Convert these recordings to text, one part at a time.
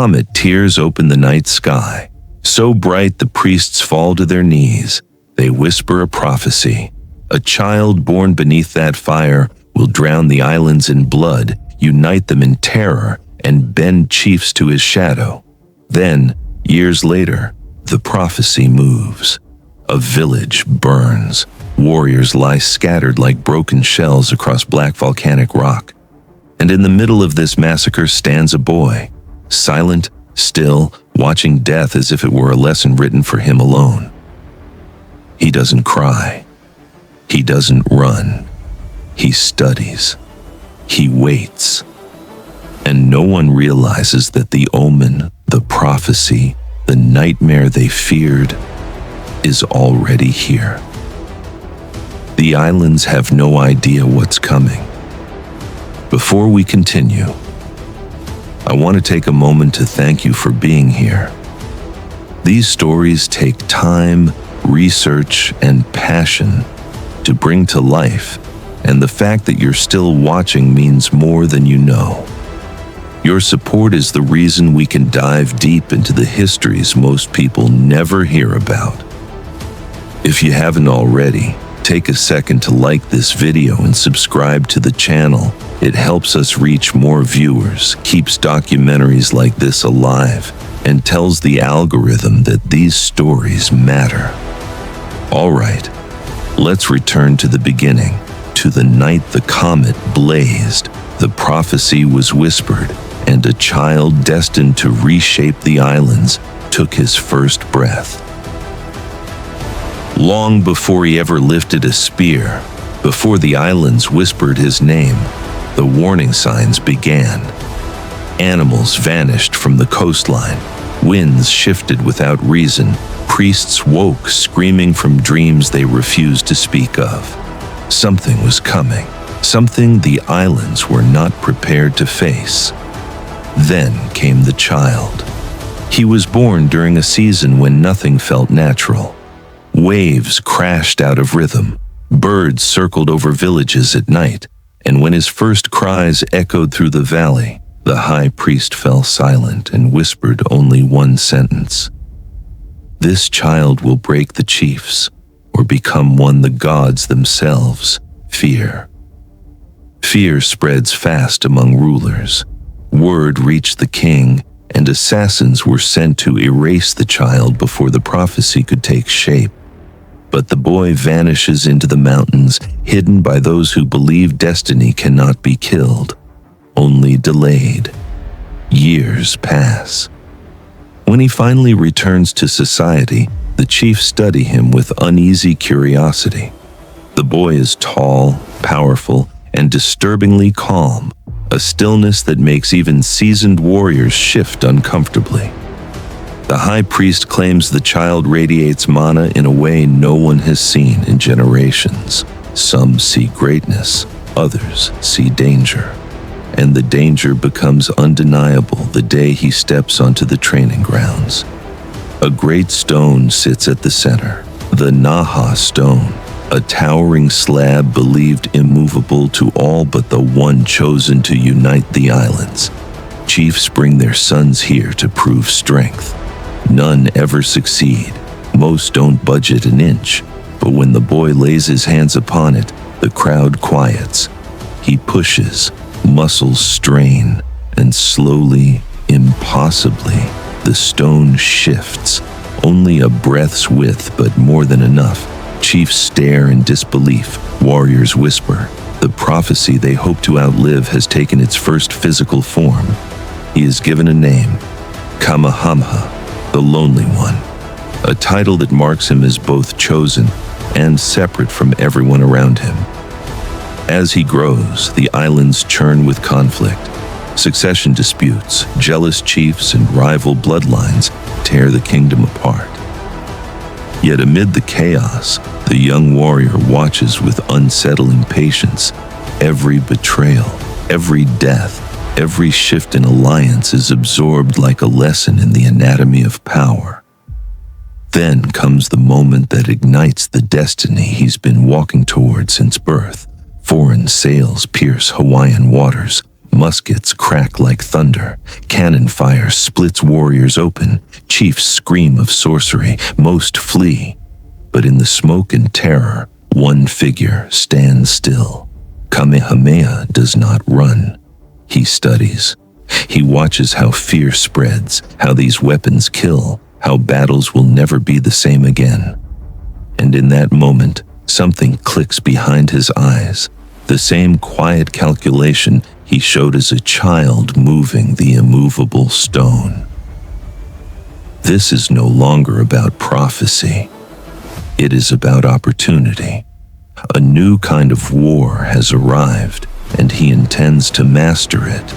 comet tears open the night sky. So bright the priests fall to their knees. They whisper a prophecy. A child born beneath that fire will drown the islands in blood, unite them in terror, and bend chiefs to his shadow. Then, years later, the prophecy moves. A village burns. Warriors lie scattered like broken shells across black volcanic rock. And in the middle of this massacre stands a boy, silent, still, watching death as if it were a lesson written for him alone. He doesn't cry. He doesn't run. He studies. He waits. And no one realizes that the omen, the prophecy, the nightmare they feared is already here. The islands have no idea what's coming. Before we continue, I want to take a moment to thank you for being here. These stories take time, research, and passion to bring to life, and the fact that you're still watching means more than you know. Your support is the reason we can dive deep into the histories most people never hear about. If you haven't already, take a second to like this video and subscribe to the channel. It helps us reach more viewers, keeps documentaries like this alive, and tells the algorithm that these stories matter. All right, let's return to the beginning, to the night the comet blazed, the prophecy was whispered, and a child destined to reshape the islands took his first breath. Long before he ever lifted a spear, before the islands whispered his name, the warning signs began. Animals vanished from the coastline. Winds shifted without reason. Priests woke screaming from dreams they refused to speak of. Something was coming, something the islands were not prepared to face. Then came the child. He was born during a season when nothing felt natural. Waves crashed out of rhythm. Birds circled over villages at night, and when his first cries echoed through the valley, the high priest fell silent and whispered only one sentence. This child will break the chiefs, or become one the gods themselves fear. Fear spreads fast among rulers. Word reached the king, and assassins were sent to erase the child before the prophecy could take shape. But the boy vanishes into the mountains, hidden by those who believe destiny cannot be killed, only delayed. Years pass. When he finally returns to society, the chiefs study him with uneasy curiosity. The boy is tall, powerful, and disturbingly calm, a stillness that makes even seasoned warriors shift uncomfortably. The high priest claims the child radiates mana in a way no one has seen in generations. Some see greatness, others see danger. And the danger becomes undeniable the day he steps onto the training grounds. A great stone sits at the center, the Naha stone, a towering slab believed immovable to all but the one chosen to unite the islands. Chiefs bring their sons here to prove strength. None ever succeed. Most don't budget an inch. But when the boy lays his hands upon it, the crowd quiets. He pushes, muscles strain, and slowly, impossibly, the stone shifts. Only a breath's width, but more than enough. Chiefs stare in disbelief. Warriors whisper. The prophecy they hope to outlive has taken its first physical form. He is given a name, Kamehameha, the Lonely One, a title that marks him as both chosen and separate from everyone around him. As he grows, the islands churn with conflict. Succession disputes, jealous chiefs, and rival bloodlines tear the kingdom apart. Yet amid the chaos, the young warrior watches with unsettling patience. Every betrayal, every death, every shift in alliance is absorbed like a lesson in the anatomy of power. Then comes the moment that ignites the destiny he's been walking toward since birth. Foreign sails pierce Hawaiian waters. Muskets crack like thunder. Cannon fire splits warriors open. Chiefs scream of sorcery. Most flee. But in the smoke and terror, one figure stands still. Kamehameha does not run. He studies. He watches how fear spreads, how these weapons kill, how battles will never be the same again. And in that moment, something clicks behind his eyes. The same quiet calculation he showed as a child moving the immovable stone. This is no longer about prophecy. It is about opportunity. A new kind of war has arrived, and he intends to master it.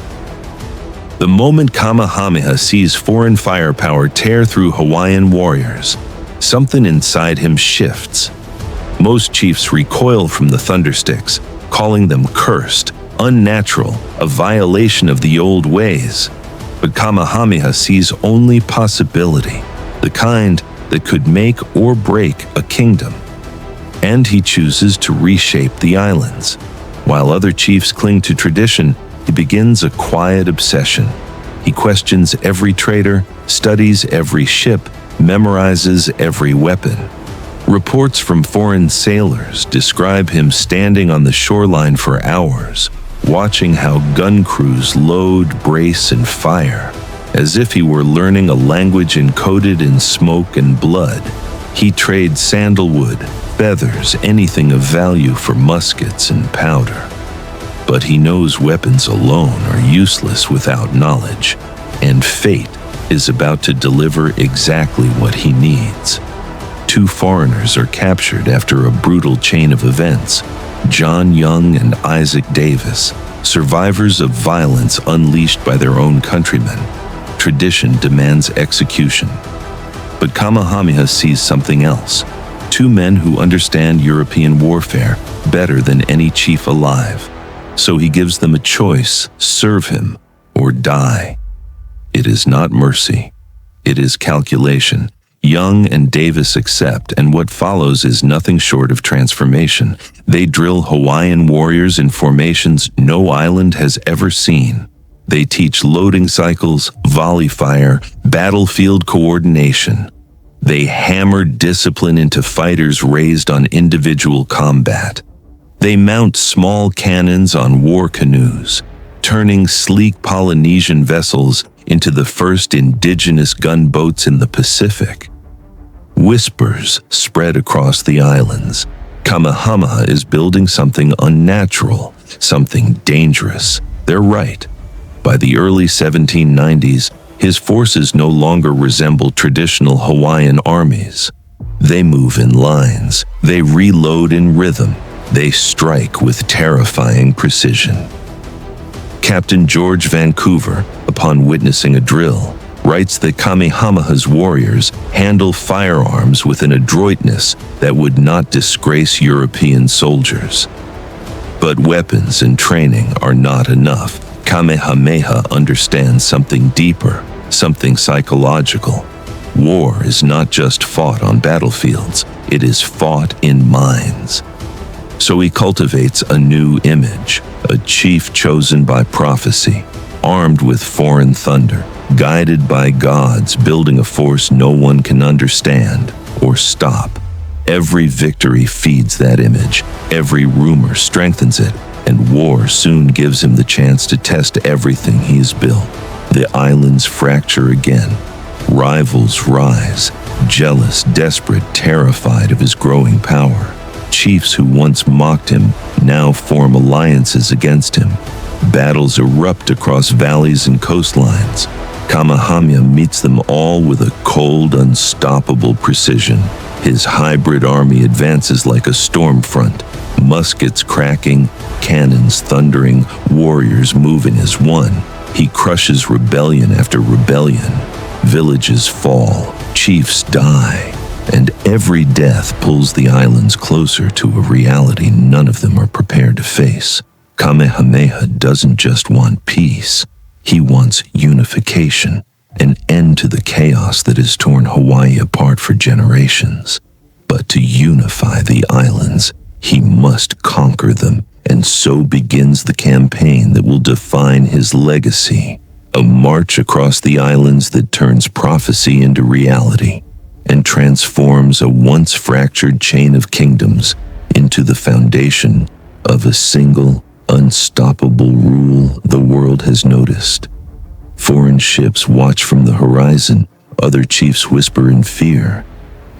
The moment Kamehameha sees foreign firepower tear through Hawaiian warriors, something inside him shifts. Most chiefs recoil from the thundersticks, calling them cursed, unnatural, a violation of the old ways. But Kamehameha sees only possibility, the kind that could make or break a kingdom. And he chooses to reshape the islands. While other chiefs cling to tradition, he begins a quiet obsession. He questions every trader, studies every ship, memorizes every weapon. Reports from foreign sailors describe him standing on the shoreline for hours, watching how gun crews load, brace, and fire. As if he were learning a language encoded in smoke and blood, he trades sandalwood, feathers, anything of value for muskets and powder. But he knows weapons alone are useless without knowledge, and fate is about to deliver exactly what he needs. Two foreigners are captured after a brutal chain of events. John Young and Isaac Davis, survivors of violence unleashed by their own countrymen. Tradition demands execution. But Kamehameha sees something else. Two men who understand European warfare better than any chief alive. So he gives them a choice: serve him or die. It is not mercy. It is calculation. Young and Davis accept, and what follows is nothing short of transformation. They drill Hawaiian warriors in formations no island has ever seen. They teach loading cycles, volley fire, battlefield coordination. They hammer discipline into fighters raised on individual combat. They mount small cannons on war canoes, turning sleek Polynesian vessels into the first indigenous gunboats in the Pacific. Whispers spread across the islands. Kamehameha is building something unnatural, something dangerous. They're right. By the early 1790s, his forces no longer resemble traditional Hawaiian armies. They move in lines. They reload in rhythm. They strike with terrifying precision. Captain George Vancouver, upon witnessing a drill, writes that Kamehameha's warriors handle firearms with an adroitness that would not disgrace European soldiers. But weapons and training are not enough. Kamehameha understands something deeper, something psychological. War is not just fought on battlefields, it is fought in minds. So he cultivates a new image, a chief chosen by prophecy, armed with foreign thunder, guided by gods, building a force no one can understand or stop. Every victory feeds that image, every rumor strengthens it, and war soon gives him the chance to test everything he's built. The islands fracture again. Rivals rise, jealous, desperate, terrified of his growing power. Chiefs who once mocked him now form alliances against him. Battles erupt across valleys and coastlines. Kamehameha meets them all with a cold, unstoppable precision. His hybrid army advances like a storm front, muskets cracking, cannons thundering, warriors moving as one. He crushes rebellion after rebellion. Villages fall, chiefs die, and every death pulls the islands closer to a reality none of them are prepared to face. Kamehameha doesn't just want peace. He wants unification, an end to the chaos that has torn Hawaii apart for generations. But to unify the islands, he must conquer them And so begins the campaign that will define his legacy, a march across the islands that turns prophecy into reality and transforms a once fractured chain of kingdoms into the foundation of a single, unstoppable rule the world has noticed. Foreign ships watch from the horizon, other chiefs whisper in fear,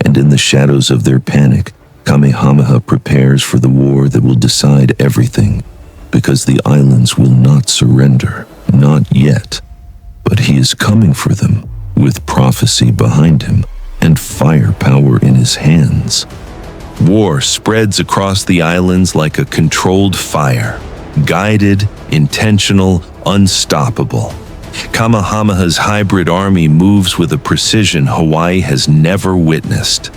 and in the shadows of their panic, Kamehameha prepares for the war that will decide everything, because the islands will not surrender, not yet. But he is coming for them, with prophecy behind him and firepower in his hands. War spreads across the islands like a controlled fire, guided, intentional, unstoppable. Kamehameha's hybrid army moves with a precision Hawaii has never witnessed.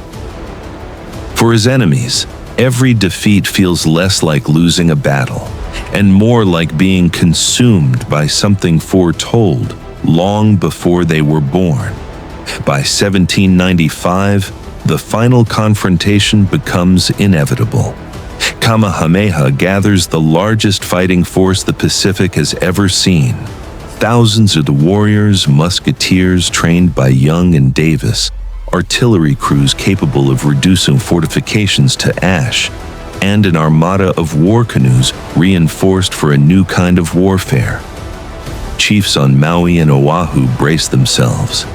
For his enemies, every defeat feels less like losing a battle and more like being consumed by something foretold long before they were born. By 1795, the final confrontation becomes inevitable. Kamehameha gathers the largest fighting force the Pacific has ever seen. Thousands of the warriors, musketeers trained by Young and Davis, artillery crews capable of reducing fortifications to ash, and an armada of war canoes reinforced for a new kind of warfare. Chiefs on Maui and Oahu brace themselves,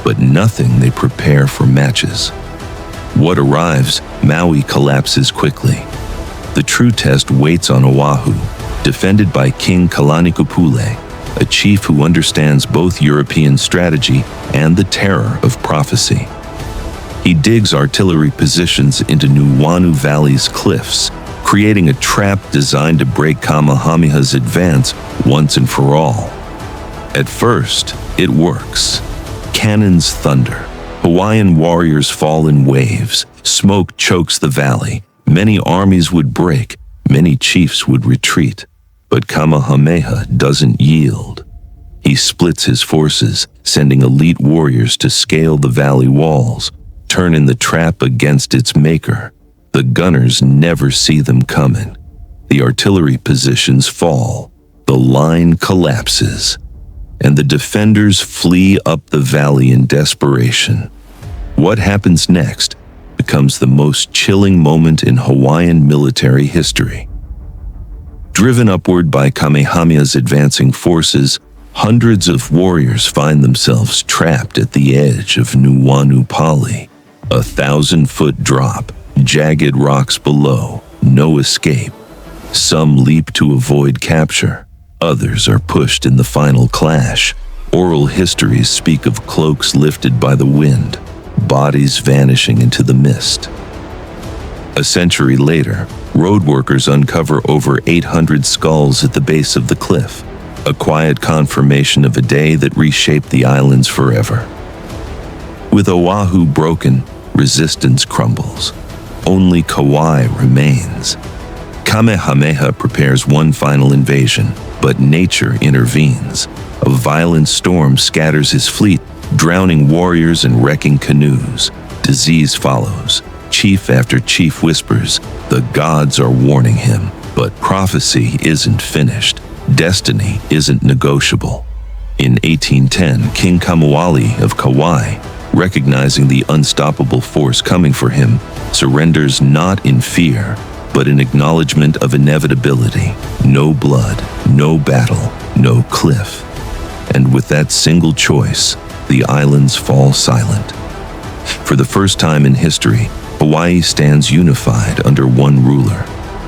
but nothing they prepare for matches. What arrives, Maui collapses quickly. The true test waits on Oahu, defended by King Kamehameha, a chief who understands both European strategy and the terror of prophecy. He digs artillery positions into Nuʻuanu Valley's cliffs, creating a trap designed to break Kamehameha's advance once and for all. At first, it works. Cannons thunder. Hawaiian warriors fall in waves. Smoke chokes the valley. Many armies would break. Many chiefs would retreat. But Kamehameha doesn't yield. He splits his forces, sending elite warriors to scale the valley walls, turn in the trap against its maker. The gunners never see them coming. The artillery positions fall. The line collapses, and the defenders flee up the valley in desperation. What happens next becomes the most chilling moment in Hawaiian military history. Driven upward by Kamehameha's advancing forces, hundreds of warriors find themselves trapped at the edge of Nuʻuanu Pali, a 1,000-foot drop, jagged rocks below, no escape. Some leap to avoid capture. Others are pushed in the final clash. Oral histories speak of cloaks lifted by the wind, bodies vanishing into the mist. A century later, roadworkers uncover over 800 skulls at the base of the cliff, a quiet confirmation of a day that reshaped the islands forever. With Oahu broken, resistance crumbles. Only Kauai remains. Kamehameha prepares one final invasion, but nature intervenes. A violent storm scatters his fleet, drowning warriors and wrecking canoes. Disease follows. Chief after chief whispers, the gods are warning him. But prophecy isn't finished. Destiny isn't negotiable. In 1810, King Kamehameha of Kauai, recognizing the unstoppable force coming for him, surrenders not in fear, but in acknowledgement of inevitability. No blood, no battle, no cliff. And with that single choice, the islands fall silent. For the first time in history, Hawaii stands unified under one ruler,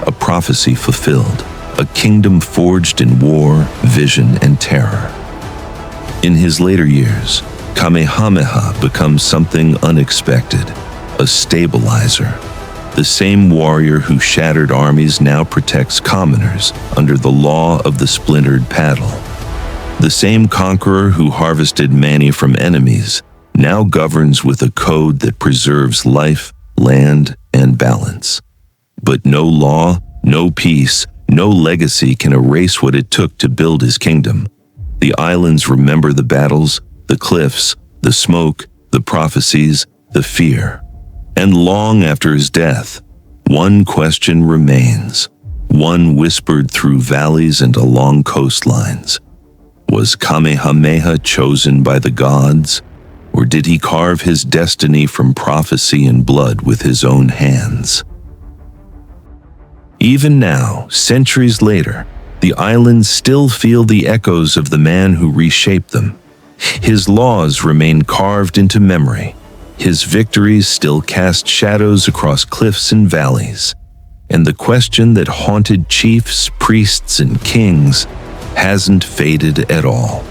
a prophecy fulfilled, a kingdom forged in war, vision, and terror. In his later years, Kamehameha becomes something unexpected, a stabilizer. The same warrior who shattered armies now protects commoners under the law of the splintered paddle. The same conqueror who harvested many from enemies now governs with a code that preserves life, land, and balance. But no law, no peace, no legacy can erase what it took to build his kingdom. The islands remember the battles, the cliffs, the smoke, the prophecies, the fear. And long after his death, one question remains. One whispered through valleys and along coastlines. Was Kamehameha chosen by the gods, or did he carve his destiny from prophecy and blood with his own hands? Even now, centuries later, the islands still feel the echoes of the man who reshaped them. His laws remain carved into memory. His victories still cast shadows across cliffs and valleys. And the question that haunted chiefs, priests, and kings hasn't faded at all.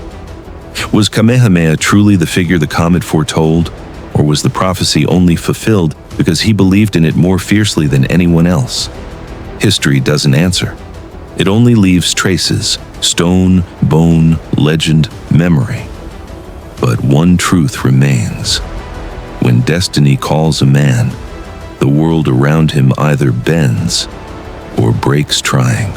Was Kamehameha truly the figure the comet foretold, or was the prophecy only fulfilled because he believed in it more fiercely than anyone else? History doesn't answer. It only leaves traces: stone, bone, legend, memory. But one truth remains. When destiny calls a man, the world around him either bends or breaks trying.